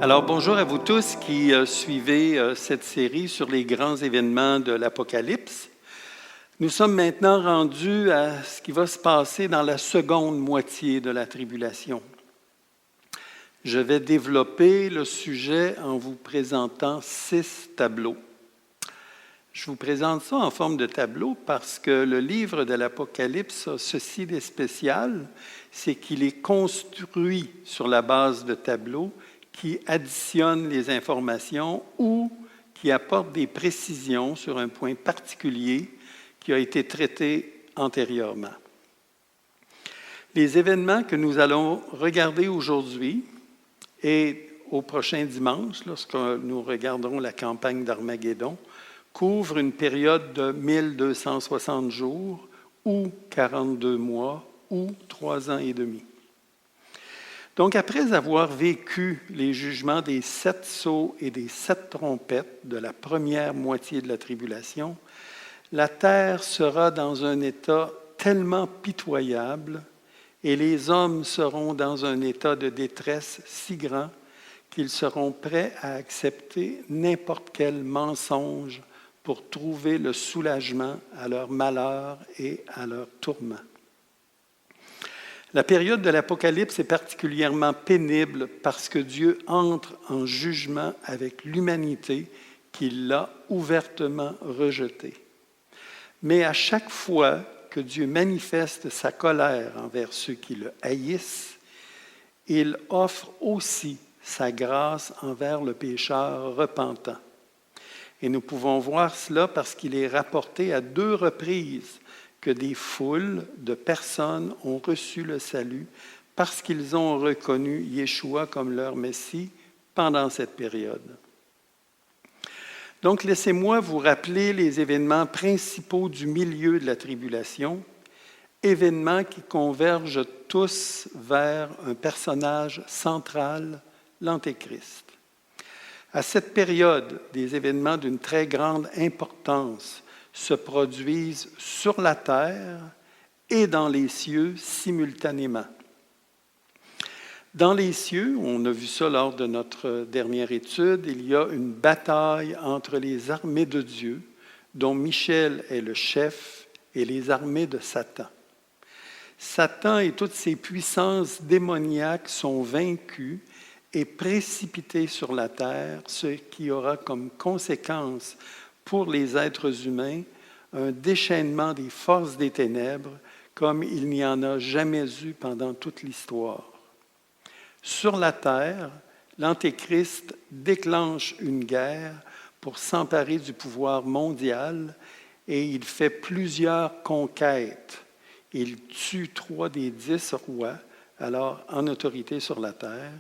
Alors bonjour à vous tous qui suivez cette série sur les grands événements de l'Apocalypse. Nous sommes maintenant rendus à ce qui va se passer dans la seconde moitié de la tribulation. Je vais développer le sujet en vous présentant 6 tableaux. Je vous présente ça en forme de tableau parce que le livre de l'Apocalypse a ceci de spécial, c'est qu'il est construit sur la base de tableaux qui additionnent les informations ou qui apportent des précisions sur un point particulier qui a été traité antérieurement. Les événements que nous allons regarder aujourd'hui et au prochain dimanche, lorsque nous regarderons la campagne d'Armageddon, couvrent une période de 1260 jours ou 42 mois ou 3 ans et demi. Donc, après avoir vécu les jugements des 7 sceaux et des 7 trompettes de la première moitié de la tribulation, la terre sera dans un état tellement pitoyable et les hommes seront dans un état de détresse si grand qu'ils seront prêts à accepter n'importe quel mensonge pour trouver le soulagement à leur malheur et à leur tourment. La période de l'Apocalypse est particulièrement pénible parce que Dieu entre en jugement avec l'humanité qui l'a ouvertement rejetée. Mais à chaque fois que Dieu manifeste sa colère envers ceux qui le haïssent, il offre aussi sa grâce envers le pécheur repentant. Et nous pouvons voir cela parce qu'il est rapporté à 2 reprises que des foules de personnes ont reçu le salut parce qu'ils ont reconnu Yeshua comme leur Messie pendant cette période. Donc, laissez-moi vous rappeler les événements principaux du milieu de la tribulation, événements qui convergent tous vers un personnage central, l'Antéchrist. À cette période, des événements d'une très grande importance se produisent sur la terre et dans les cieux simultanément. Dans les cieux, on a vu ça lors de notre dernière étude, il y a une bataille entre les armées de Dieu, dont Michel est le chef, et les armées de Satan. Satan et toutes ses puissances démoniaques sont vaincus et précipités sur la terre, ce qui aura comme conséquence pour les êtres humains un déchaînement des forces des ténèbres comme il n'y en a jamais eu pendant toute l'histoire. Sur la terre, l'Antéchrist déclenche une guerre pour s'emparer du pouvoir mondial et il fait plusieurs conquêtes. Il tue 3 des 10 rois, alors en autorité sur la terre,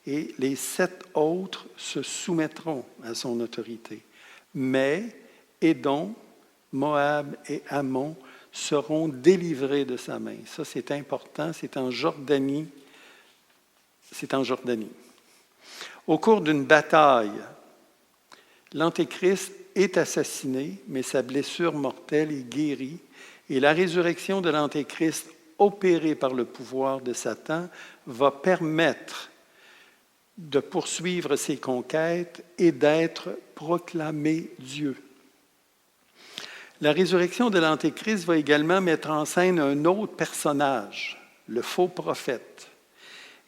et les 7 autres se soumettront à son autorité. Mais Édom, Moab et Ammon seront délivrés de sa main. Ça, c'est important, c'est en Jordanie. Au cours d'une bataille, l'Antéchrist est assassiné, mais sa blessure mortelle est guérie, et la résurrection de l'Antéchrist, opérée par le pouvoir de Satan, va permettre de poursuivre ses conquêtes et d'être proclamé Dieu. La résurrection de l'Antéchrist va également mettre en scène un autre personnage, le faux prophète.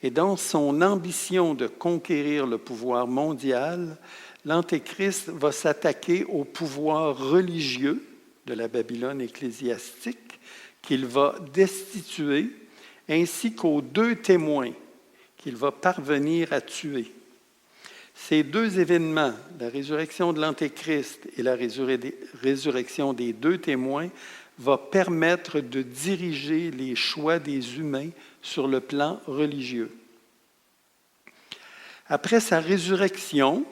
Et dans son ambition de conquérir le pouvoir mondial, l'Antéchrist va s'attaquer au pouvoir religieux de la Babylone ecclésiastique qu'il va destituer, ainsi qu'aux 2 témoins qu'il va parvenir à tuer. Ces 2 événements, la résurrection de l'Antéchrist et la résurrection des 2 témoins, va permettre de diriger les choix des humains sur le plan religieux. Après sa résurrection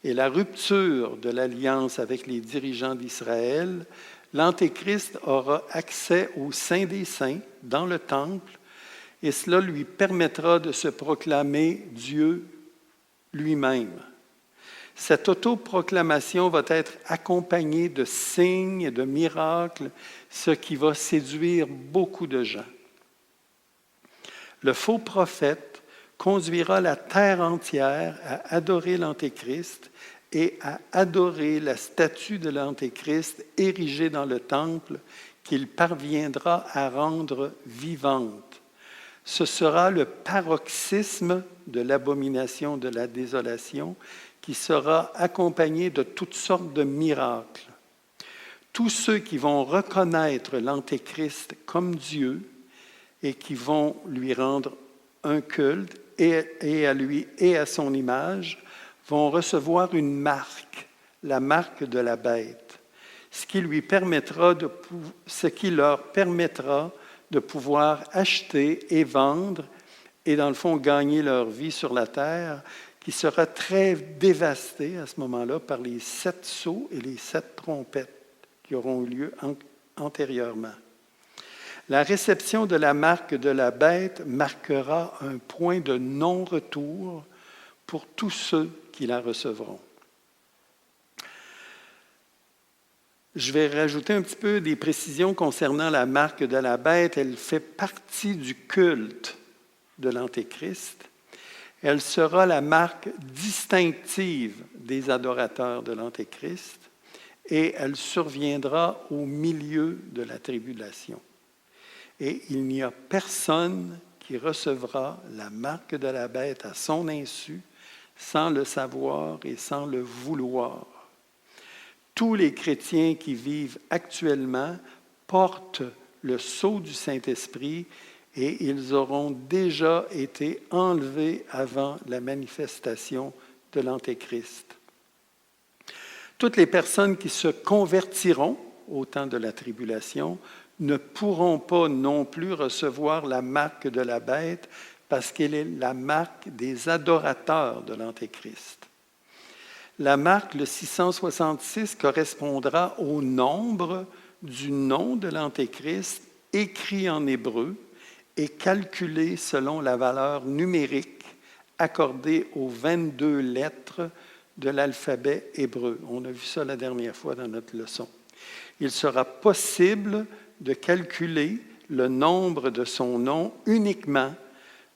et la rupture de l'alliance avec les dirigeants d'Israël, l'Antéchrist aura accès au Saint des Saints, dans le temple, et cela lui permettra de se proclamer Dieu lui-même. Cette autoproclamation va être accompagnée de signes et de miracles, ce qui va séduire beaucoup de gens. Le faux prophète conduira la terre entière à adorer l'Antéchrist et à adorer la statue de l'Antéchrist érigée dans le temple qu'il parviendra à rendre vivante. Ce sera le paroxysme de l'abomination de la désolation qui sera accompagné de toutes sortes de miracles. Tous ceux qui vont reconnaître l'Antéchrist comme Dieu et qui vont lui rendre un culte et à lui et à son image vont recevoir une marque, la marque de la bête, ce qui leur permettra de pouvoir acheter et vendre et dans le fond gagner leur vie sur la terre, qui sera très dévastée à ce moment-là par les 7 sceaux et les 7 trompettes qui auront eu lieu antérieurement. La réception de la marque de la bête marquera un point de non-retour pour tous ceux qui la recevront. Je vais rajouter un petit peu des précisions concernant la marque de la bête. Elle fait partie du culte de l'Antéchrist. Elle sera la marque distinctive des adorateurs de l'Antéchrist et elle surviendra au milieu de la tribulation. Et il n'y a personne qui recevra la marque de la bête à son insu, sans le savoir et sans le vouloir. Tous les chrétiens qui vivent actuellement portent le sceau du Saint-Esprit et ils auront déjà été enlevés avant la manifestation de l'Antéchrist. Toutes les personnes qui se convertiront au temps de la tribulation ne pourront pas non plus recevoir la marque de la bête parce qu'elle est la marque des adorateurs de l'Antéchrist. La marque, le 666, correspondra au nombre du nom de l'Antéchrist écrit en hébreu et calculé selon la valeur numérique accordée aux 22 lettres de l'alphabet hébreu. On a vu ça la dernière fois dans notre leçon. Il sera possible de calculer le nombre de son nom uniquement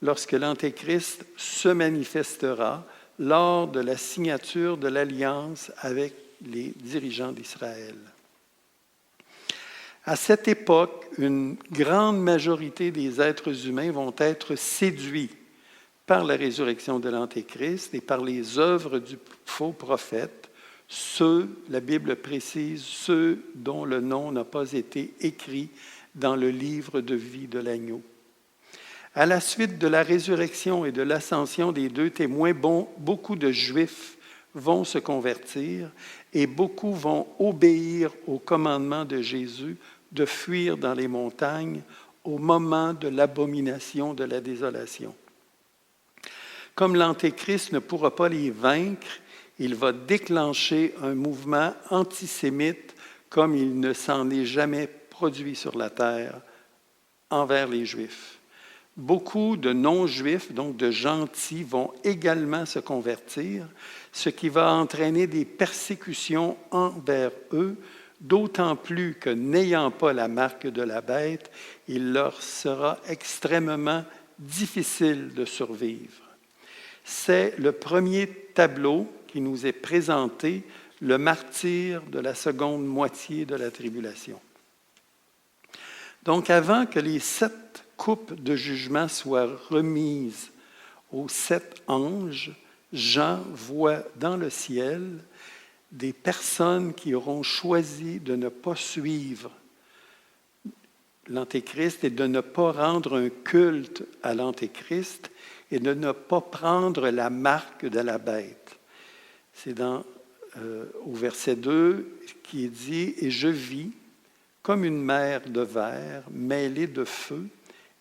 lorsque l'Antéchrist se manifestera lors de la signature de l'alliance avec les dirigeants d'Israël. À cette époque, une grande majorité des êtres humains vont être séduits par la résurrection de l'Antéchrist et par les œuvres du faux prophète, ceux, la Bible précise, ceux dont le nom n'a pas été écrit dans le livre de vie de l'agneau. À la suite de la résurrection et de l'ascension des 2 témoins, beaucoup de Juifs vont se convertir et beaucoup vont obéir au commandement de Jésus de fuir dans les montagnes au moment de l'abomination de la désolation. Comme l'Antéchrist ne pourra pas les vaincre, il va déclencher un mouvement antisémite comme il ne s'en est jamais produit sur la terre envers les Juifs. Beaucoup de non-juifs, donc de gentils, vont également se convertir, ce qui va entraîner des persécutions envers eux, d'autant plus que n'ayant pas la marque de la bête, il leur sera extrêmement difficile de survivre. C'est le premier tableau qui nous est présenté, le martyre de la seconde moitié de la tribulation. Donc, avant que les 7 coupes de jugement soient remises aux 7 anges, Jean voit dans le ciel des personnes qui auront choisi de ne pas suivre l'Antéchrist et de ne pas rendre un culte à l'Antéchrist et de ne pas prendre la marque de la bête. C'est au verset 2 qui est dit « Et je vis comme une mer de verre mêlée de feu,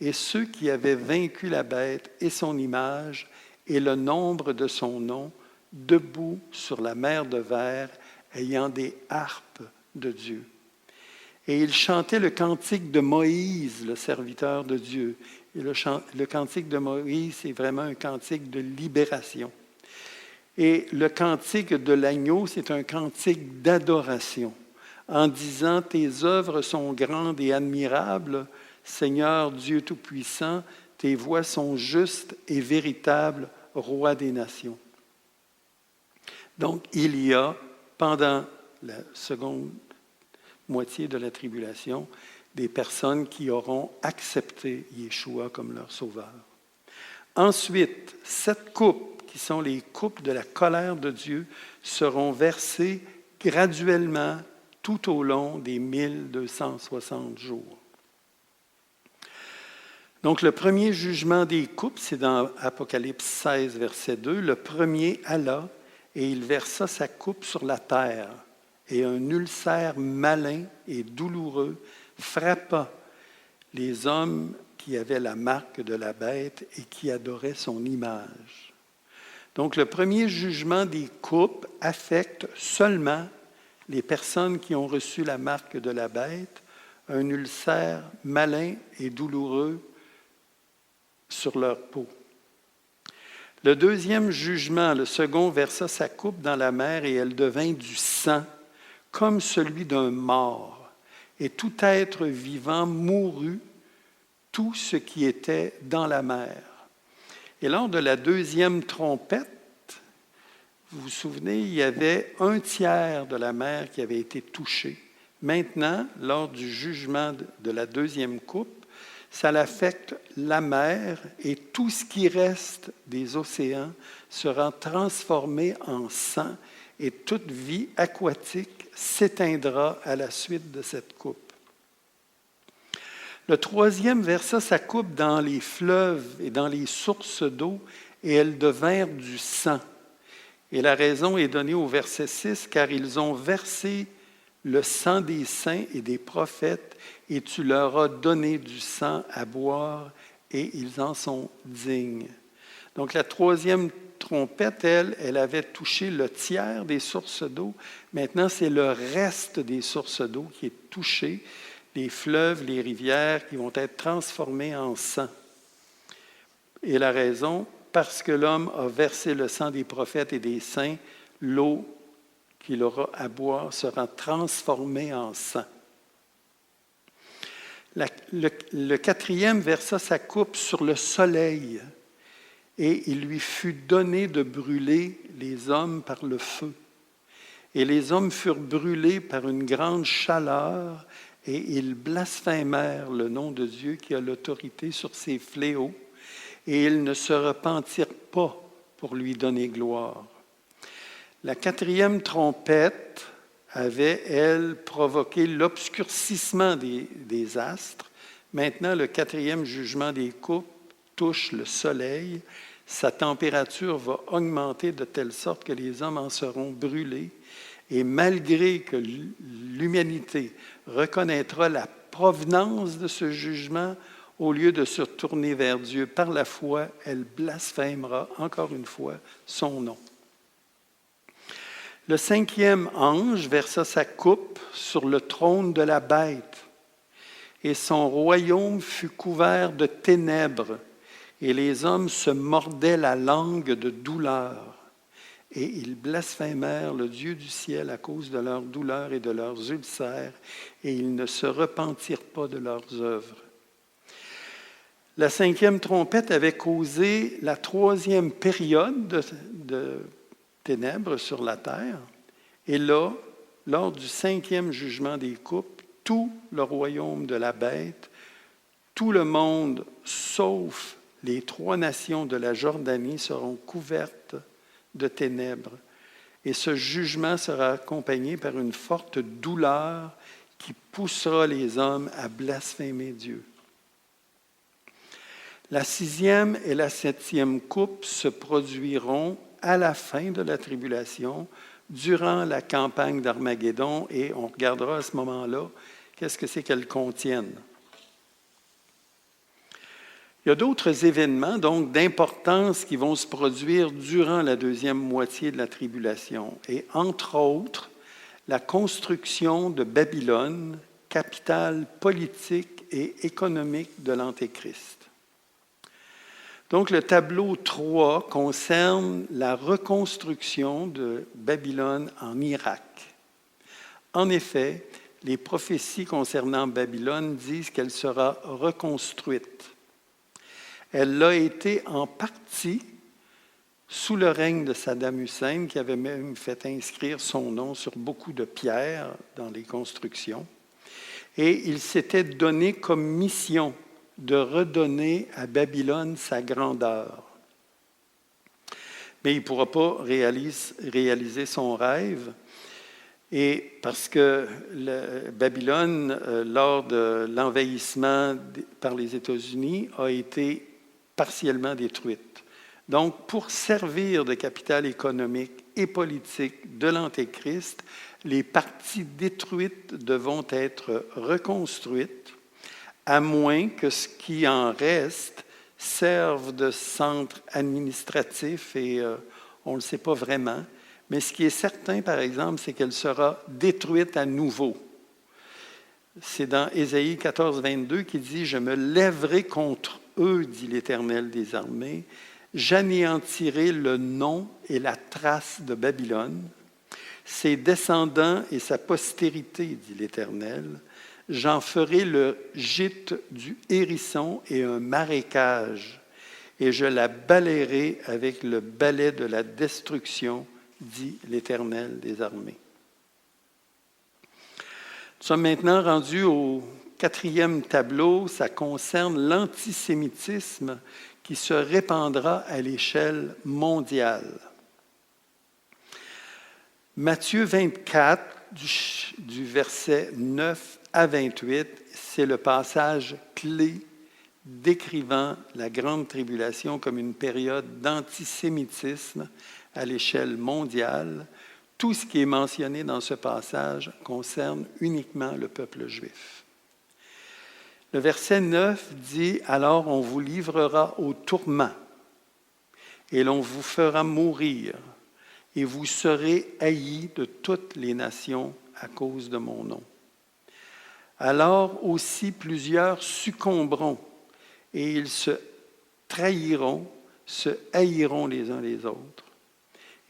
et ceux qui avaient vaincu la bête et son image et le nombre de son nom, debout sur la mer de verre, ayant des harpes de Dieu. Et ils chantaient le cantique de Moïse, le serviteur de Dieu. Et le cantique de Moïse, c'est vraiment un cantique de libération. Et le cantique de l'agneau, c'est un cantique d'adoration, en disant « Tes œuvres sont grandes et admirables, Seigneur Dieu Tout-Puissant, Tes voies sont justes et véritables, roi des nations. Donc, il y a, pendant la seconde moitié de la tribulation, des personnes qui auront accepté Yeshua comme leur sauveur. Ensuite, 7 coupes, qui sont les coupes de la colère de Dieu, seront versées graduellement tout au long des 1260 jours. Donc, le premier jugement des coupes, c'est dans Apocalypse 16, verset 2. Le premier alla, et il versa sa coupe sur la terre, et un ulcère malin et douloureux frappa les hommes qui avaient la marque de la bête et qui adoraient son image. Donc, le premier jugement des coupes affecte seulement les personnes qui ont reçu la marque de la bête, un ulcère malin et douloureux sur leur peau. Le deuxième jugement, le second, versa sa coupe dans la mer et elle devint du sang, comme celui d'un mort. Et tout être vivant mourut, tout ce qui était dans la mer. Et lors de la deuxième trompette, vous vous souvenez, il y avait 1/3 de la mer qui avait été touchée. Maintenant, lors du jugement de la deuxième coupe, ça affecte la mer et tout ce qui reste des océans sera transformé en sang et toute vie aquatique s'éteindra à la suite de cette coupe. Le troisième versa sa coupe dans les fleuves et dans les sources d'eau et elles devinrent du sang. Et la raison est donnée au verset 6, car ils ont versé le sang des saints et des prophètes, et tu leur as donné du sang à boire, et ils en sont dignes. Donc la troisième trompette, elle avait touché le tiers des sources d'eau. Maintenant, c'est le reste des sources d'eau qui est touché, les fleuves, les rivières qui vont être transformés en sang. Et la raison, parce que l'homme a versé le sang des prophètes et des saints, l'eau qu'il aura à boire sera transformée en sang. Le quatrième versa sa coupe sur le soleil, et il lui fut donné de brûler les hommes par le feu. Et les hommes furent brûlés par une grande chaleur, et ils blasphémèrent le nom de Dieu qui a l'autorité sur ces fléaux, et ils ne se repentirent pas pour lui donner gloire. La quatrième trompette avait, elle, provoqué l'obscurcissement des astres. Maintenant, le quatrième jugement des coupes touche le soleil. Sa température va augmenter de telle sorte que les hommes en seront brûlés. Et malgré que l'humanité reconnaîtra la provenance de ce jugement, au lieu de se tourner vers Dieu par la foi, elle blasphémera encore une fois son nom. Le cinquième ange versa sa coupe sur le trône de la bête, et son royaume fut couvert de ténèbres, et les hommes se mordaient la langue de douleur. Et ils blasphémèrent le Dieu du ciel à cause de leurs douleurs et de leurs ulcères, et ils ne se repentirent pas de leurs œuvres. La cinquième trompette avait causé la troisième période de ténèbres sur la terre. Et là, lors du cinquième jugement des coupes, tout le royaume de la bête, tout le monde, sauf les 3 nations de la Jordanie, seront couvertes de ténèbres. Et ce jugement sera accompagné par une forte douleur qui poussera les hommes à blasphémer Dieu. La 6e et la 7e coupe se produiront à la fin de la tribulation, durant la campagne d'Armageddon, et on regardera à ce moment-là qu'est-ce que c'est qu'elles contiennent. Il y a d'autres événements, donc, d'importance qui vont se produire durant la deuxième moitié de la tribulation, et entre autres, la construction de Babylone, capitale politique et économique de l'Antéchrist. Donc, le tableau 3 concerne la reconstruction de Babylone en Irak. En effet, les prophéties concernant Babylone disent qu'elle sera reconstruite. Elle l'a été en partie sous le règne de Saddam Hussein, qui avait même fait inscrire son nom sur beaucoup de pierres dans les constructions. Et il s'était donné comme mission de redonner à Babylone sa grandeur. Mais il ne pourra pas réaliser son rêve, et parce que Babylone, lors de l'envahissement par les États-Unis, a été partiellement détruite. Donc, pour servir de capitale économique et politique de l'Antéchrist, les parties détruites devront être reconstruites, à moins que ce qui en reste serve de centre administratif, et on ne le sait pas vraiment. Mais ce qui est certain, par exemple, c'est qu'elle sera détruite à nouveau. C'est dans Ésaïe 14, 22 qui dit « Je me lèverai contre eux, dit l'Éternel des armées, j'anéantirai le nom et la trace de Babylone, ses descendants et sa postérité, dit l'Éternel. J'en ferai le gîte du hérisson et un marécage, et je la balayerai avec le balai de la destruction, dit l'Éternel des armées. » Nous sommes maintenant rendus au 4e tableau. Ça concerne l'antisémitisme qui se répandra à l'échelle mondiale. Matthieu 24, du verset 9 à 28, c'est le passage clé décrivant la grande tribulation comme une période d'antisémitisme à l'échelle mondiale. Tout ce qui est mentionné dans ce passage concerne uniquement le peuple juif. Le verset 9 dit « Alors on vous livrera au tourment, et l'on vous fera mourir, et vous serez haïs de toutes les nations à cause de mon nom. Alors aussi plusieurs succomberont, et ils se trahiront, se haïront les uns les autres. »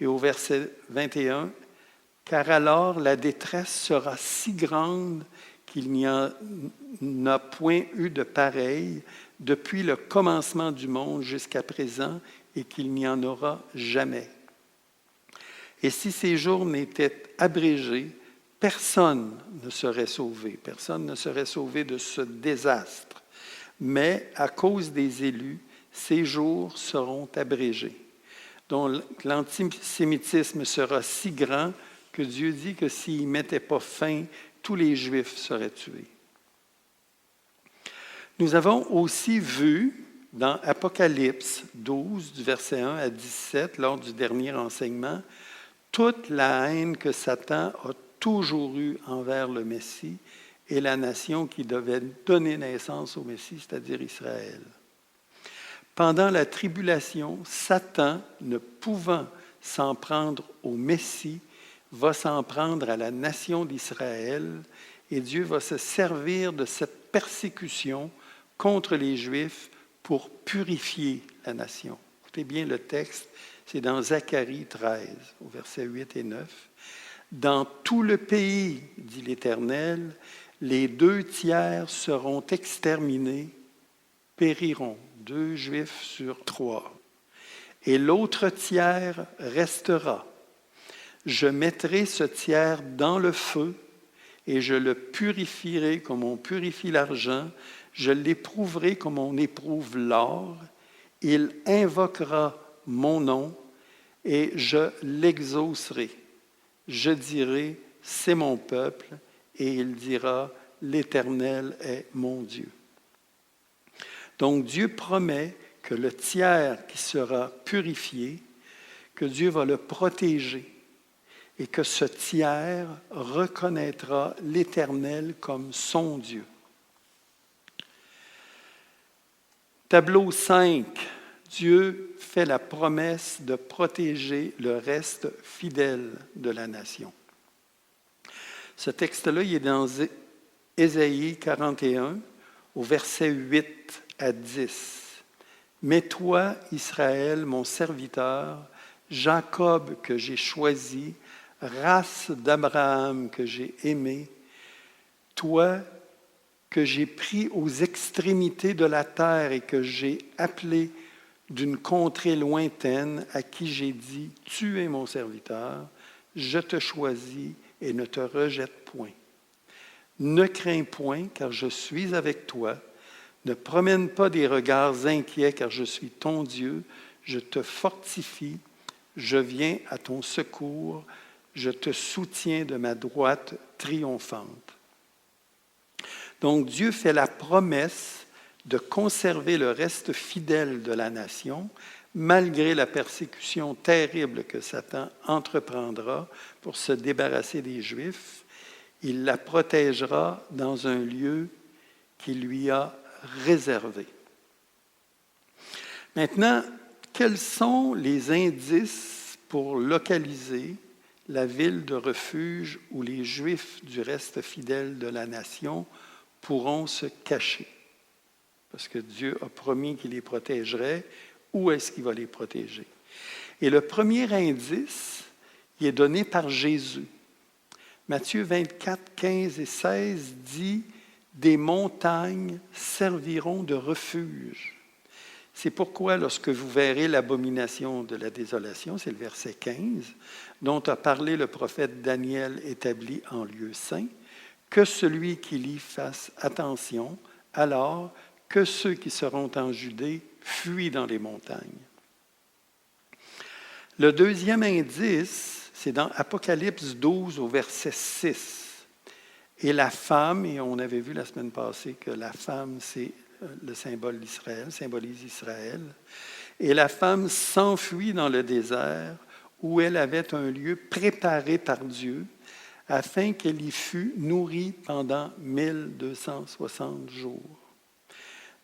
Et au verset 21, « Car alors la détresse sera si grande qu'il n'y en a point eu de pareil depuis le commencement du monde jusqu'à présent et qu'il n'y en aura jamais. Et si ces jours n'étaient abrégés, personne ne serait sauvé. Personne ne serait sauvé de ce désastre. Mais à cause des élus, ces jours seront abrégés. » Donc l'antisémitisme sera si grand que Dieu dit que s'il ne mettait pas fin, tous les Juifs seraient tués. Nous avons aussi vu dans Apocalypse 12, du verset 1 à 17, lors du dernier enseignement, toute la haine que Satan a toujours eue envers le Messie et la nation qui devait donner naissance au Messie, c'est-à-dire Israël. Pendant la tribulation, Satan, ne pouvant s'en prendre au Messie, va s'en prendre à la nation d'Israël, et Dieu va se servir de cette persécution contre les Juifs pour purifier la nation. Écoutez bien le texte, c'est dans Zacharie 13, au verset 8 et 9. « Dans tout le pays, dit l'Éternel, les 2/3 seront exterminés, périront. » 2 Juifs sur 3. « Et l'autre tiers restera. Je mettrai ce tiers dans le feu et je le purifierai comme on purifie l'argent. Je l'éprouverai comme on éprouve l'or. Il invoquera mon nom et je l'exaucerai. Je dirai, c'est mon peuple, et il dira, l'Éternel est mon Dieu. » Donc Dieu promet que le tiers qui sera purifié, que Dieu va le protéger et que ce tiers reconnaîtra l'Éternel comme son Dieu. Tableau 5, Dieu fait la promesse de protéger le reste fidèle de la nation. Ce texte-là, il est dans Ésaïe 41, au verset 8 à 10. « Mais toi, Israël, mon serviteur, Jacob que j'ai choisi, race d'Abraham que j'ai aimé, toi que j'ai pris aux extrémités de la terre et que j'ai appelé d'une contrée lointaine, à qui j'ai dit, « Tu es mon serviteur, je te choisis et ne te rejette point. Ne crains point, car je suis avec toi. Ne promène pas des regards inquiets, car je suis ton Dieu. Je te fortifie, je viens à ton secours, je te soutiens de ma droite triomphante. » Donc Dieu fait la promesse de conserver le reste fidèle de la nation, malgré la persécution terrible que Satan entreprendra pour se débarrasser des Juifs. Il la protégera dans un lieu qu'il lui a réservé. Maintenant, quels sont les indices pour localiser la ville de refuge où les Juifs du reste fidèle de la nation pourront se cacher? Parce que Dieu a promis qu'il les protégerait. Où est-ce qu'il va les protéger? Et le premier indice, il est donné par Jésus. Matthieu 24, 15 et 16 dit « Des montagnes serviront de refuge. » C'est pourquoi, lorsque vous verrez l'abomination de la désolation, c'est le verset 15, dont a parlé le prophète Daniel établi en lieu saint, que celui qui lit fasse attention, alors que ceux qui seront en Judée fuient dans les montagnes. Le deuxième indice, c'est dans Apocalypse 12 au verset 6. Et la femme, et on avait vu la semaine passée que la femme, c'est le symbole d'Israël, symbolise Israël. Et la femme s'enfuit dans le désert où elle avait un lieu préparé par Dieu afin qu'elle y fût nourrie pendant 1260 jours.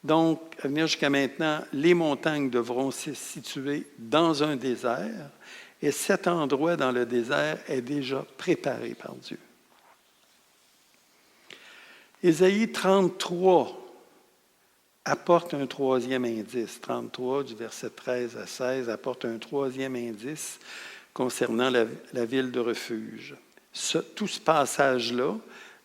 Donc, à venir jusqu'à maintenant, les montagnes devront se situer dans un désert et cet endroit dans le désert est déjà préparé par Dieu. Ésaïe 33 apporte un troisième indice. 33, du verset 13 à 16, apporte un troisième indice concernant la ville de refuge. Tout ce passage-là,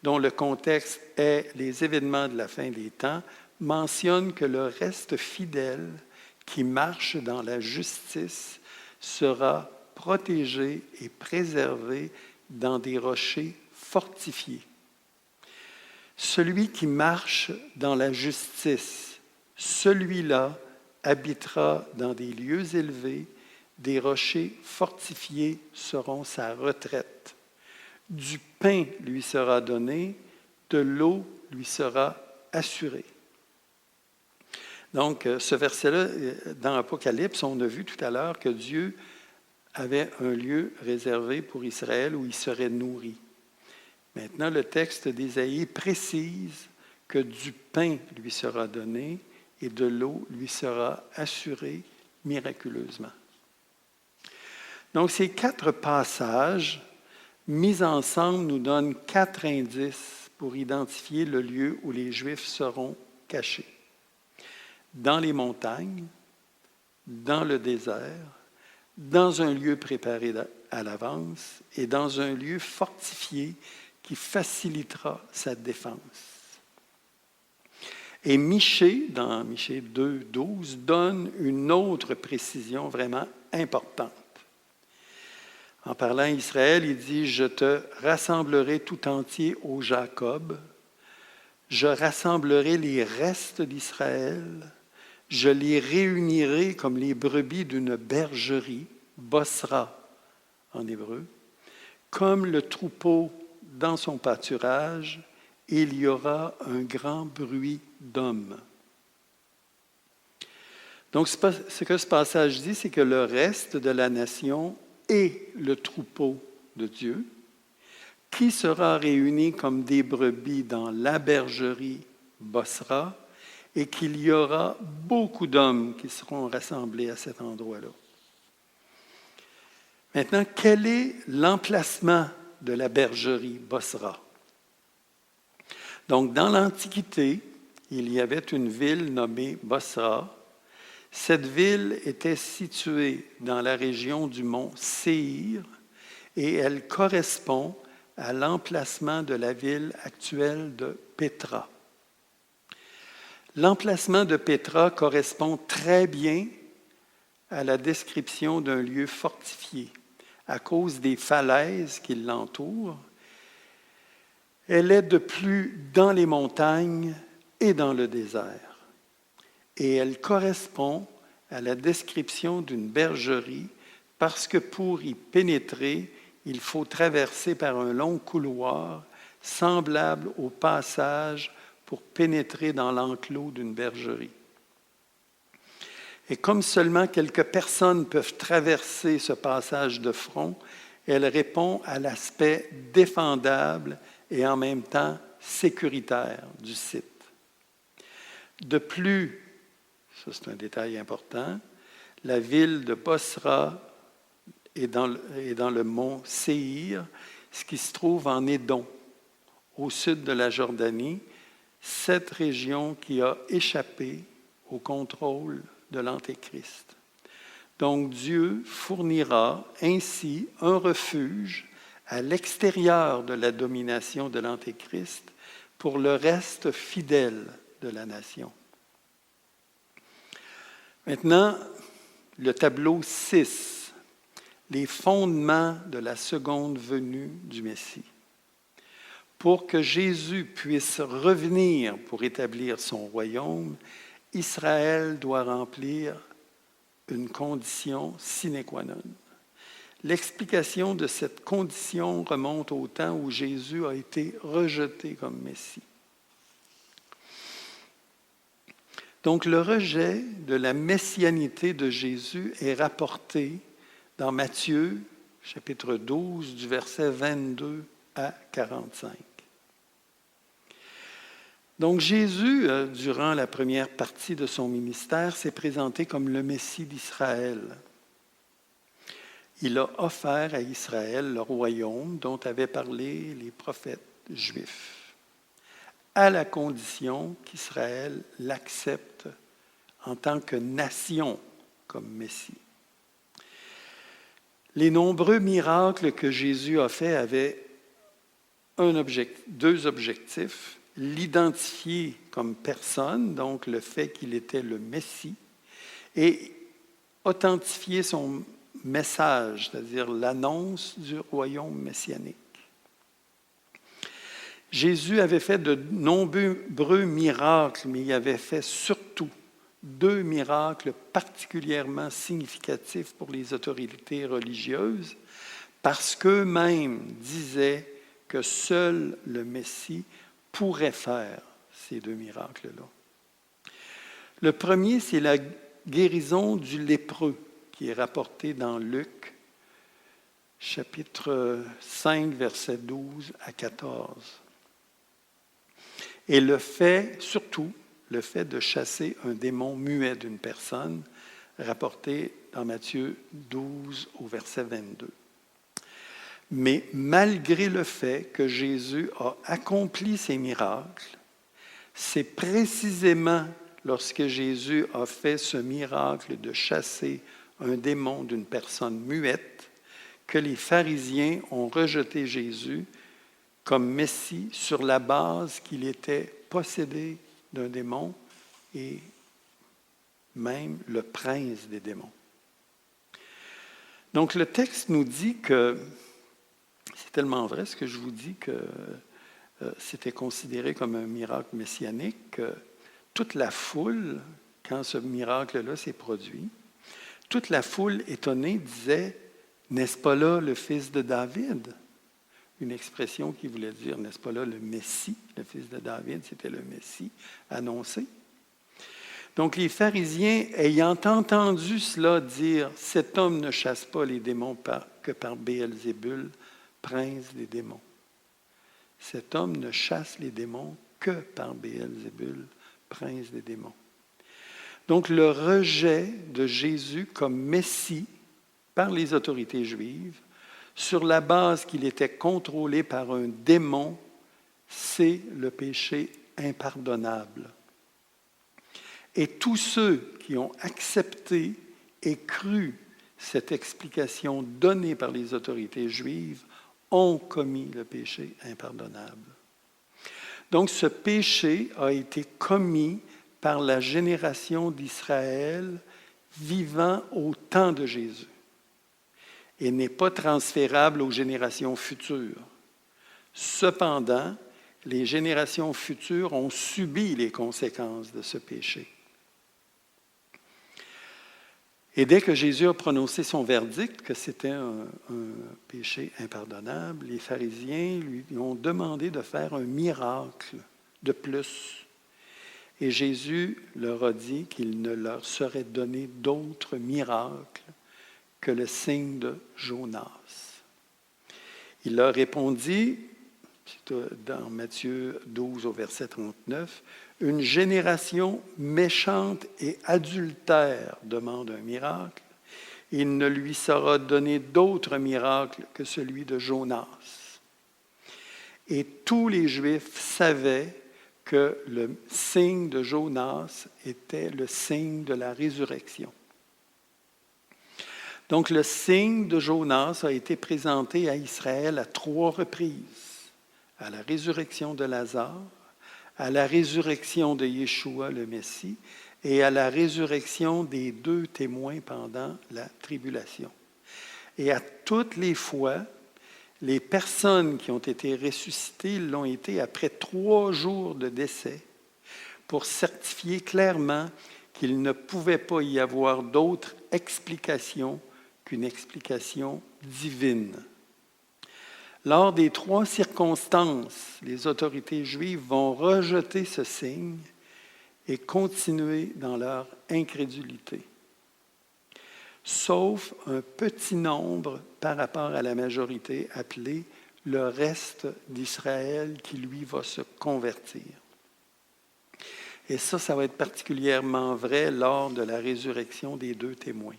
dont le contexte est les événements de la fin des temps, mentionne que le reste fidèle qui marche dans la justice sera protégé et préservé dans des rochers fortifiés. Celui qui marche dans la justice, celui-là habitera dans des lieux élevés, des rochers fortifiés seront sa retraite. Du pain lui sera donné, de l'eau lui sera assurée. Donc, ce verset-là, dans Apocalypse, on a vu tout à l'heure que Dieu avait un lieu réservé pour Israël où il serait nourri. Maintenant, le texte d'Ésaïe précise que du pain lui sera donné et de l'eau lui sera assurée miraculeusement. Donc, ces 4 passages mis ensemble nous donnent 4 indices pour identifier le lieu où les Juifs seront cachés. Dans les montagnes, dans le désert, dans un lieu préparé à l'avance et dans un lieu fortifié qui facilitera sa défense. Et Michée, dans Michée 2, 12, donne une autre précision vraiment importante. En parlant à Israël, il dit « Je te rassemblerai tout entier au Jacob, je rassemblerai les restes d'Israël, je les réunirai comme les brebis d'une bergerie, Bosra en hébreu, comme le troupeau dans son pâturage, il y aura un grand bruit d'hommes. » Donc, ce que ce passage dit, c'est que le reste de la nation est le troupeau de Dieu, qui sera réuni comme des brebis dans la bergerie Bosra, et qu'il y aura beaucoup d'hommes qui seront rassemblés à cet endroit-là. Maintenant, quel est l'emplacement de la bergerie Bosra? Donc, dans l'Antiquité, il y avait une ville nommée Bosra. Cette ville était située dans la région du mont Séhir et elle correspond à l'emplacement de la ville actuelle de Pétra. L'emplacement de Pétra correspond très bien à la description d'un lieu fortifié. À cause des falaises qui l'entourent, elle est de plus dans les montagnes et dans le désert. Et elle correspond à la description d'une bergerie parce que pour y pénétrer, il faut traverser par un long couloir semblable au passage pour pénétrer dans l'enclos d'une bergerie. Et comme seulement quelques personnes peuvent traverser ce passage de front, elle répond à l'aspect défendable et en même temps sécuritaire du site. De plus, ça c'est un détail important, la ville de Bosra est dans le mont Séhir, ce qui se trouve en Édom, au sud de la Jordanie, cette région qui a échappé au contrôle de l'Antéchrist. Donc Dieu fournira ainsi un refuge à l'extérieur de la domination de l'Antéchrist pour le reste fidèle de la nation. Maintenant, le tableau 6, les fondements de la seconde venue du Messie. Pour que Jésus puisse revenir pour établir son royaume, Israël doit remplir une condition sine qua non. L'explication de cette condition remonte au temps où Jésus a été rejeté comme Messie. Donc le rejet de la messianité de Jésus est rapporté dans Matthieu, chapitre 12, du verset 22 à 45. Donc Jésus, durant la première partie de son ministère, s'est présenté comme le Messie d'Israël. Il a offert à Israël le royaume dont avaient parlé les prophètes juifs, à la condition qu'Israël l'accepte en tant que nation comme Messie. Les nombreux miracles que Jésus a faits avaient deux objectifs. L'identifier comme personne, donc le fait qu'il était le Messie, et authentifier son message, c'est-à-dire l'annonce du royaume messianique. Jésus avait fait de nombreux miracles, mais il avait fait surtout 2 miracles particulièrement significatifs pour les autorités religieuses, parce qu'eux-mêmes disaient que seul le Messie pourrait faire ces 2 miracles-là. Le premier, c'est la guérison du lépreux, qui est rapporté dans Luc, chapitre 5, versets 12 à 14. Et surtout, le fait de chasser un démon muet d'une personne, rapporté dans Matthieu 12 au verset 22. Mais malgré le fait que Jésus a accompli ces miracles, c'est précisément lorsque Jésus a fait ce miracle de chasser un démon d'une personne muette que les pharisiens ont rejeté Jésus comme Messie sur la base qu'il était possédé d'un démon et même le prince des démons. Donc le texte nous dit que c'est tellement vrai ce que je vous dis que c'était considéré comme un miracle messianique que toute la foule, quand ce miracle-là s'est produit, toute la foule étonnée disait « N'est-ce pas là le fils de David ?» Une expression qui voulait dire « N'est-ce pas là le Messie ?» Le fils de David, c'était le Messie annoncé. Donc les pharisiens, ayant entendu cela dire « Cet homme ne chasse pas les démons que par Béelzébul, prince des démons. » Cet homme ne chasse les démons que par Béelzébul, prince des démons. Donc le rejet de Jésus comme Messie par les autorités juives, sur la base qu'il était contrôlé par un démon, c'est le péché impardonnable. Et tous ceux qui ont accepté et cru cette explication donnée par les autorités juives ont commis le péché impardonnable. Donc ce péché a été commis par la génération d'Israël vivant au temps de Jésus et n'est pas transférable aux générations futures. Cependant, les générations futures ont subi les conséquences de ce péché. Et dès que Jésus a prononcé son verdict, que c'était un péché impardonnable, les pharisiens lui ont demandé de faire un miracle de plus. Et Jésus leur a dit qu'il ne leur serait donné d'autre miracle que le signe de Jonas. Il leur répondit, dans Matthieu 12 au verset 39, « Une génération méchante et adultère demande un miracle. Il ne lui sera donné d'autre miracle que celui de Jonas. » Et tous les Juifs savaient que le signe de Jonas était le signe de la résurrection. Donc, le signe de Jonas a été présenté à Israël à 3 reprises. À la résurrection de Lazare, à la résurrection de Yeshua le Messie et à la résurrection des 2 témoins pendant la tribulation. Et à toutes les fois, les personnes qui ont été ressuscitées l'ont été après 3 jours de décès pour certifier clairement qu'il ne pouvait pas y avoir d'autre explication qu'une explication divine. Lors des 3 circonstances, les autorités juives vont rejeter ce signe et continuer dans leur incrédulité. Sauf un petit nombre par rapport à la majorité, appelé le reste d'Israël, qui lui va se convertir. Et ça va être particulièrement vrai lors de la résurrection des 2 témoins.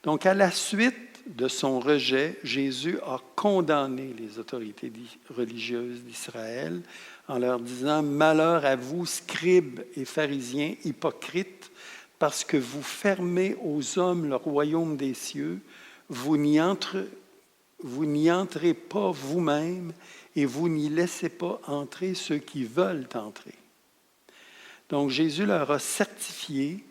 Donc, à la suite de son rejet, Jésus a condamné les autorités religieuses d'Israël en leur disant « Malheur à vous, scribes et pharisiens, hypocrites, parce que vous fermez aux hommes le royaume des cieux, vous n'y entrez pas vous-même et vous n'y laissez pas entrer ceux qui veulent entrer. » Donc, Jésus leur a certifié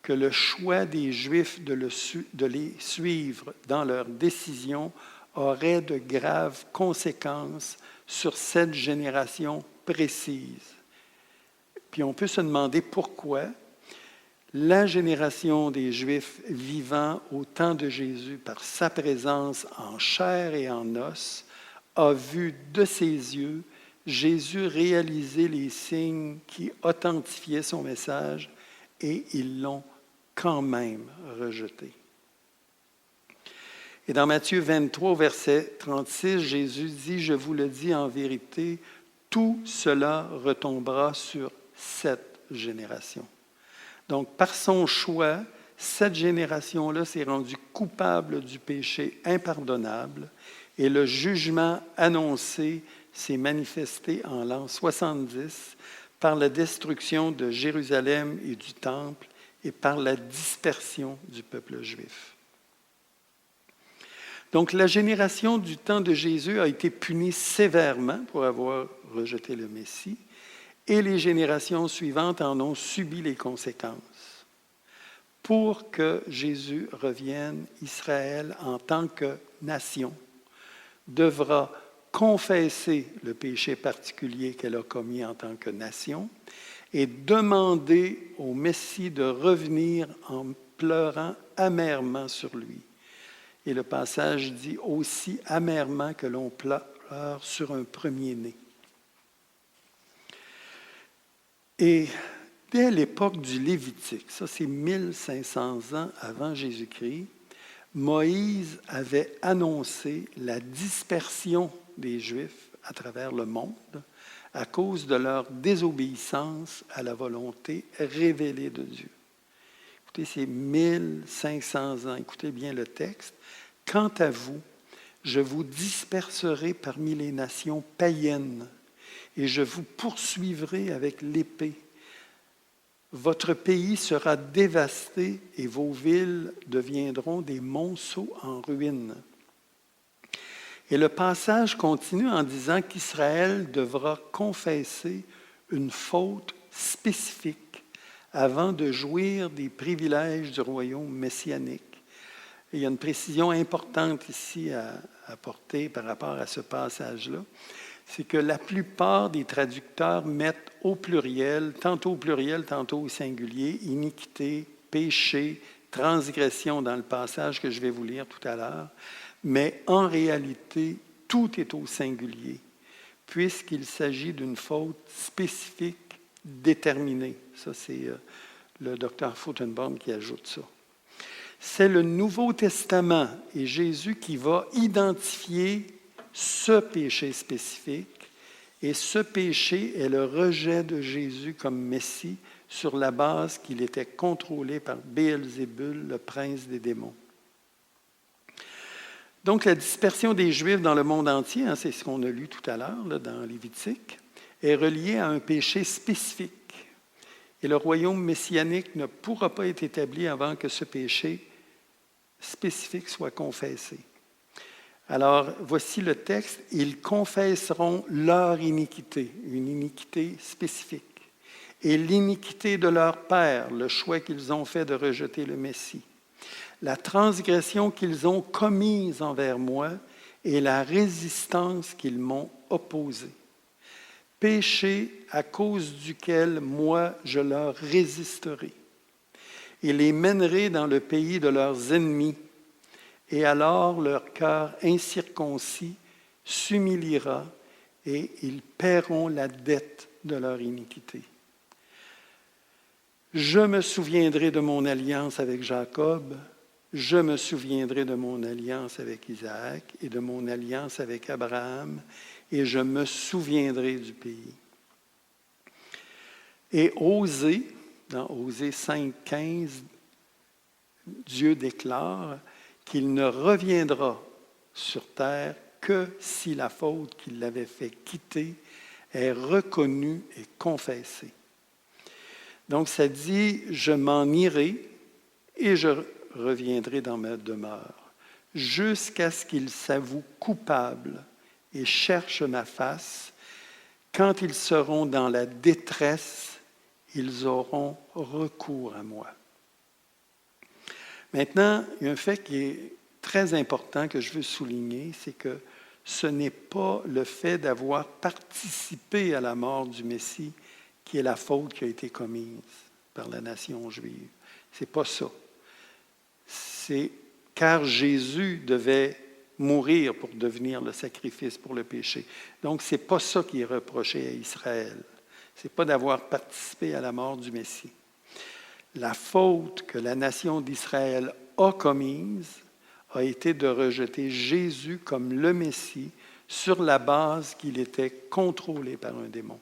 que le choix des Juifs de les suivre dans leur décision aurait de graves conséquences sur cette génération précise. Puis on peut se demander pourquoi la génération des Juifs vivant au temps de Jésus par sa présence en chair et en os a vu de ses yeux Jésus réaliser les signes qui authentifiaient son message et ils l'ont quand même rejeté. Et dans Matthieu 23, verset 36, Jésus dit « Je vous le dis en vérité, tout cela retombera sur cette génération. » Donc, par son choix, cette génération-là s'est rendue coupable du péché impardonnable et le jugement annoncé s'est manifesté en l'an 70 par la destruction de Jérusalem et du Temple et par la dispersion du peuple juif. Donc, la génération du temps de Jésus a été punie sévèrement pour avoir rejeté le Messie, et les générations suivantes en ont subi les conséquences. Pour que Jésus revienne, Israël, en tant que nation, devra confesser le péché particulier qu'elle a commis en tant que nation et demander au Messie de revenir en pleurant amèrement sur lui. Et le passage dit aussi amèrement que l'on pleure sur un premier-né. Et dès l'époque du Lévitique, ça c'est 1500 ans avant Jésus-Christ, Moïse avait annoncé la dispersion des Juifs à travers le monde à cause de leur désobéissance à la volonté révélée de Dieu. Écoutez, c'est 1500 ans. Écoutez bien le texte. « Quant à vous, je vous disperserai parmi les nations païennes et je vous poursuivrai avec l'épée. Votre pays sera dévasté et vos villes deviendront des monceaux en ruines. » Et le passage continue en disant qu'Israël devra confesser une faute spécifique avant de jouir des privilèges du royaume messianique. Et il y a une précision importante ici à apporter par rapport à ce passage-là, c'est que la plupart des traducteurs mettent au pluriel, tantôt au singulier, iniquité, péché, transgression dans le passage que je vais vous lire tout à l'heure, mais en réalité, tout est au singulier, puisqu'il s'agit d'une faute spécifique, déterminée. Ça, c'est le docteur Footenbaum qui ajoute ça. C'est le Nouveau Testament et Jésus qui va identifier ce péché spécifique, et ce péché est le rejet de Jésus comme Messie sur la base qu'il était contrôlé par Béelzébul, le prince des démons. Donc, la dispersion des Juifs dans le monde entier, c'est ce qu'on a lu tout à l'heure là, dans Lévitique, est reliée à un péché spécifique. Et le royaume messianique ne pourra pas être établi avant que ce péché spécifique soit confessé. Alors, voici le texte. Ils confesseront leur iniquité, une iniquité spécifique, et l'iniquité de leur père, le choix qu'ils ont fait de rejeter le Messie, la transgression qu'ils ont commise envers moi et la résistance qu'ils m'ont opposée. Péché à cause duquel moi je leur résisterai et les mènerai dans le pays de leurs ennemis. Et alors leur cœur incirconcis s'humiliera et ils paieront la dette de leur iniquité. Je me souviendrai de mon alliance avec Jacob, je me souviendrai de mon alliance avec Isaac et de mon alliance avec Abraham, et je me souviendrai du pays. Et Osée, dans Osée 5,15, Dieu déclare qu'il ne reviendra sur terre que si la faute qui l'avait fait quitter est reconnue et confessée. Donc ça dit, je m'en irai et je reviendrai dans ma demeure, jusqu'à ce qu'il s'avoue coupable et cherche ma face. Quand ils seront dans la détresse, ils auront recours à moi. Maintenant, il y a un fait qui est très important que je veux souligner, c'est que ce n'est pas le fait d'avoir participé à la mort du Messie qui est la faute qui a été commise par la nation juive. Ce n'est pas ça. C'est car Jésus devait mourir pour devenir le sacrifice pour le péché. Donc, ce n'est pas ça qui est reproché à Israël. Ce n'est pas d'avoir participé à la mort du Messie. La faute que la nation d'Israël a commise a été de rejeter Jésus comme le Messie sur la base qu'il était contrôlé par un démon.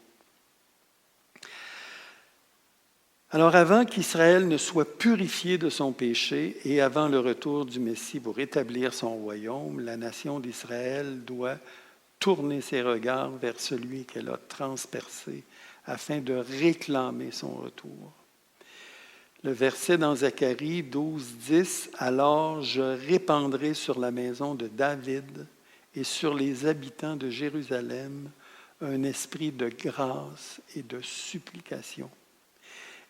Alors, avant qu'Israël ne soit purifié de son péché et avant le retour du Messie pour établir son royaume, la nation d'Israël doit tourner ses regards vers celui qu'elle a transpercé afin de réclamer son retour. Le verset dans Zacharie 12:10, « Alors je répandrai sur la maison de David et sur les habitants de Jérusalem un esprit de grâce et de supplication.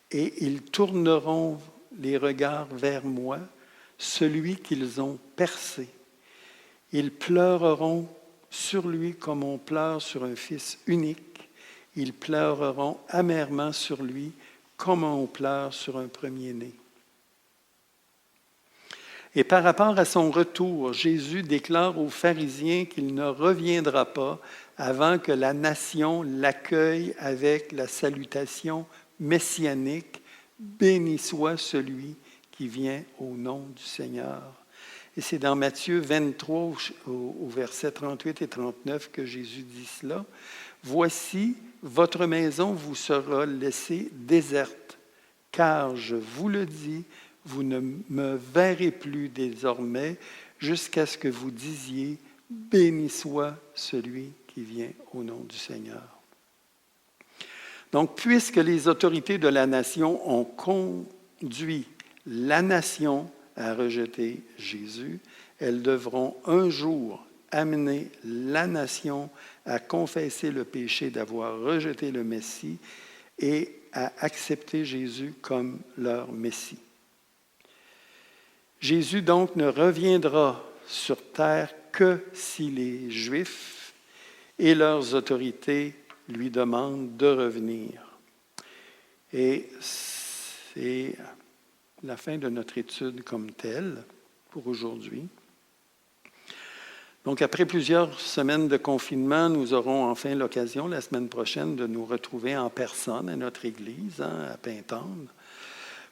Et ils tourneront les regards vers moi, celui qu'ils ont percé. Ils pleureront sur lui comme on pleure sur un fils unique. Ils pleureront amèrement sur lui comme on pleure sur un premier-né. » Et par rapport à son retour, Jésus déclare aux pharisiens qu'il ne reviendra pas avant que la nation l'accueille avec la salutation messianique « Béni soit celui qui vient au nom du Seigneur ». Et c'est dans Matthieu 23, au verset 38 et 39, que Jésus dit cela. « Voici, votre maison vous sera laissée déserte, car je vous le dis, vous ne me verrez plus désormais jusqu'à ce que vous disiez « Béni soit celui qui vient au nom du Seigneur ». Donc, puisque les autorités de la nation ont conduit la nation à rejeter Jésus, elles devront un jour amener la nation à confesser le péché d'avoir rejeté le Messie et à accepter Jésus comme leur Messie. Jésus donc ne reviendra sur terre que si les Juifs et leurs autorités lui demandent de revenir. Et c'est la fin de notre étude comme telle pour aujourd'hui. Donc, après plusieurs semaines de confinement, nous aurons enfin l'occasion, la semaine prochaine, de nous retrouver en personne à notre église, à Pintendre,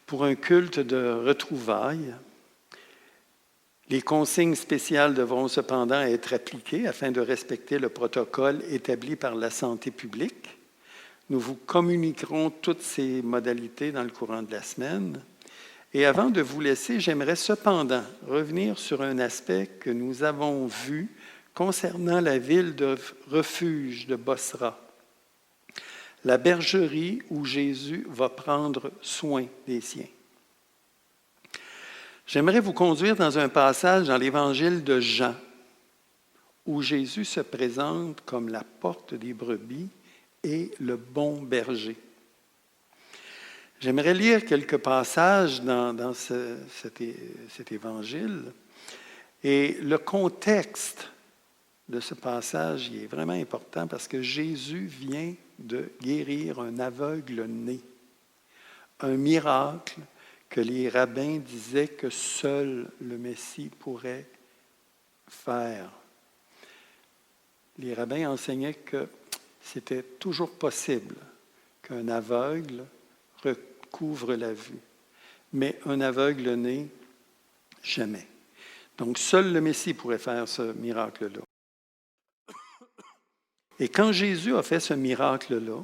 pour un culte de retrouvailles. Les consignes spéciales devront cependant être appliquées afin de respecter le protocole établi par la santé publique. Nous vous communiquerons toutes ces modalités dans le courant de la semaine. Et avant de vous laisser, j'aimerais cependant revenir sur un aspect que nous avons vu concernant la ville de refuge de Bosra, la bergerie où Jésus va prendre soin des siens. J'aimerais vous conduire dans un passage dans l'Évangile de Jean, où Jésus se présente comme la porte des brebis et le bon berger. J'aimerais lire quelques passages dans cet évangile. Et le contexte de ce passage est vraiment important parce que Jésus vient de guérir un aveugle-né, un miracle que les rabbins disaient que seul le Messie pourrait faire. Les rabbins enseignaient que c'était toujours possible qu'un aveugle recouvre la vue, mais un aveugle-né, jamais. Donc, seul le Messie pourrait faire ce miracle-là. Et quand Jésus a fait ce miracle-là,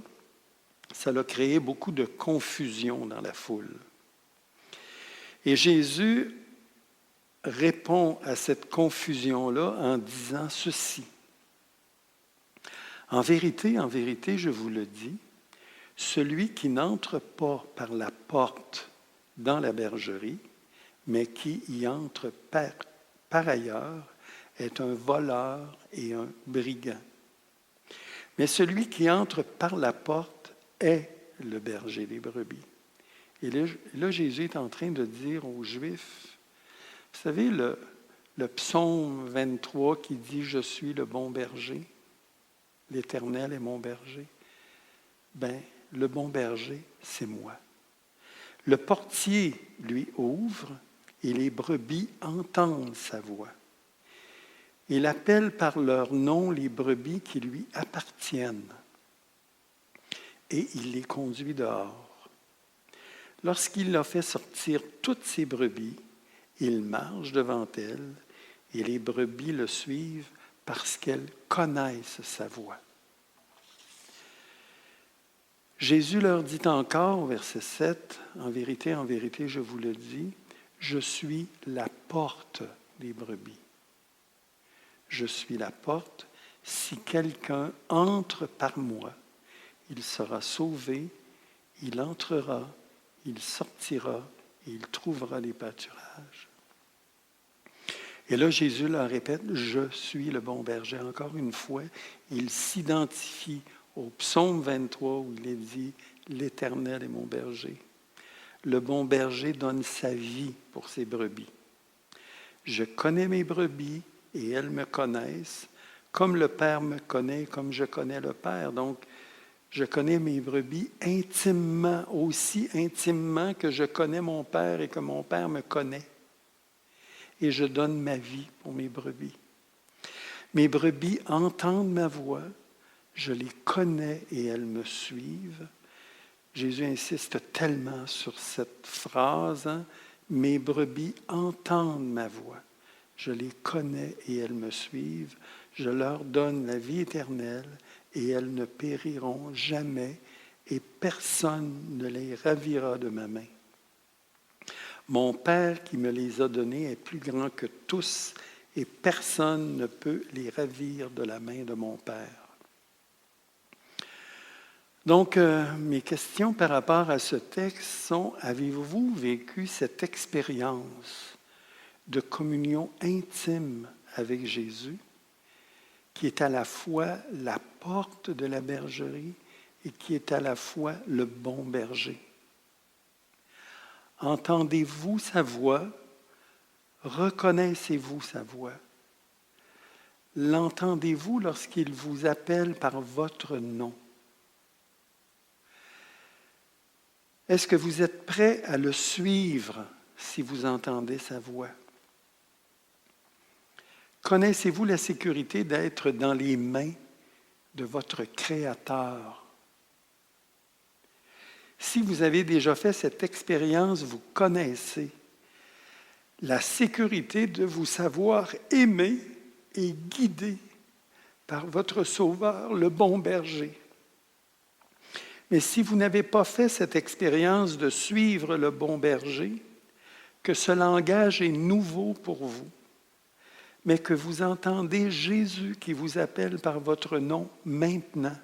ça a créé beaucoup de confusion dans la foule. Et Jésus répond à cette confusion-là en disant ceci. En vérité, je vous le dis, celui qui n'entre pas par la porte dans la bergerie, mais qui y entre par ailleurs, est un voleur et un brigand. Mais celui qui entre par la porte est le berger des brebis. Et là, Jésus est en train de dire aux Juifs, vous savez, le psaume 23 qui dit « Je suis le bon berger, l'Éternel est mon berger ». Bien, le bon berger, c'est moi. Le portier lui ouvre et les brebis entendent sa voix. Il appelle par leur nom les brebis qui lui appartiennent et il les conduit dehors. Lorsqu'il a fait sortir toutes ses brebis, il marche devant elles et les brebis le suivent parce qu'elles connaissent sa voix. Jésus leur dit encore, au verset 7, « En vérité, je vous le dis, je suis la porte des brebis. Je suis la porte. Si quelqu'un entre par moi, il sera sauvé, il entrera, il sortira et il trouvera des pâturages. » Et là, Jésus leur répète, « Je suis le bon berger. » Encore une fois, il s'identifie au psaume 23 où il est dit « L'Éternel est mon berger. » Le bon berger donne sa vie pour ses brebis. Je connais mes brebis et elles me connaissent, comme le Père me connaît, comme je connais le Père. Donc, je connais mes brebis intimement, aussi intimement que je connais mon Père et que mon Père me connaît. Et je donne ma vie pour mes brebis. Mes brebis entendent ma voix, je les connais et elles me suivent. Jésus insiste tellement sur cette phrase, mes brebis entendent ma voix, je les connais et elles me suivent. Je leur donne la vie éternelle et elles ne périront jamais et personne ne les ravira de ma main. Mon Père qui me les a donnés est plus grand que tous et personne ne peut les ravir de la main de mon Père. Donc, mes questions par rapport à ce texte sont, avez-vous vécu cette expérience de communion intime avec Jésus, qui est à la fois la porte de la bergerie, et qui est à la fois le bon berger. Entendez-vous sa voix? Reconnaissez-vous sa voix? L'entendez-vous lorsqu'il vous appelle par votre nom? Est-ce que vous êtes prêt à le suivre si vous entendez sa voix? Connaissez-vous la sécurité d'être dans les mains de votre Créateur? Si vous avez déjà fait cette expérience, vous connaissez la sécurité de vous savoir aimé et guidé par votre Sauveur, le bon berger. Mais si vous n'avez pas fait cette expérience de suivre le bon berger, que ce langage est nouveau pour vous, mais que vous entendez Jésus qui vous appelle par votre nom maintenant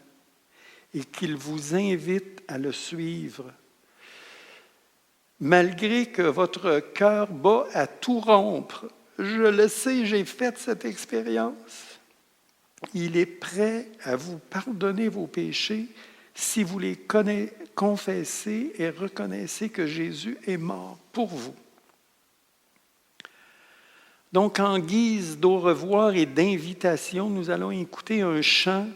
et qu'il vous invite à le suivre, malgré que votre cœur bat à tout rompre, je le sais, j'ai fait cette expérience, il est prêt à vous pardonner vos péchés si vous les confessez et reconnaissez que Jésus est mort pour vous. Donc, en guise d'au revoir et d'invitation, nous allons écouter un chant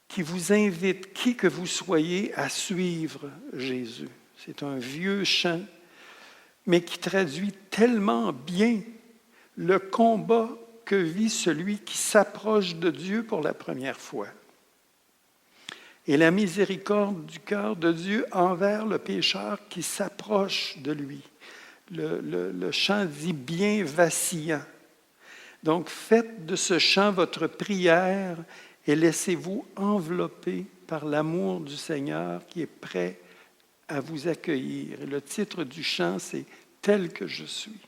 qui vous invite, qui que vous soyez, à suivre Jésus. C'est un vieux chant, mais qui traduit tellement bien le combat que vit celui qui s'approche de Dieu pour la première fois. Et la miséricorde du cœur de Dieu envers le pécheur qui s'approche de lui. Le chant dit « bien vacillant ». Donc, faites de ce chant votre prière et laissez-vous envelopper par l'amour du Seigneur qui est prêt à vous accueillir. Et le titre du chant, c'est « Tel que je suis ».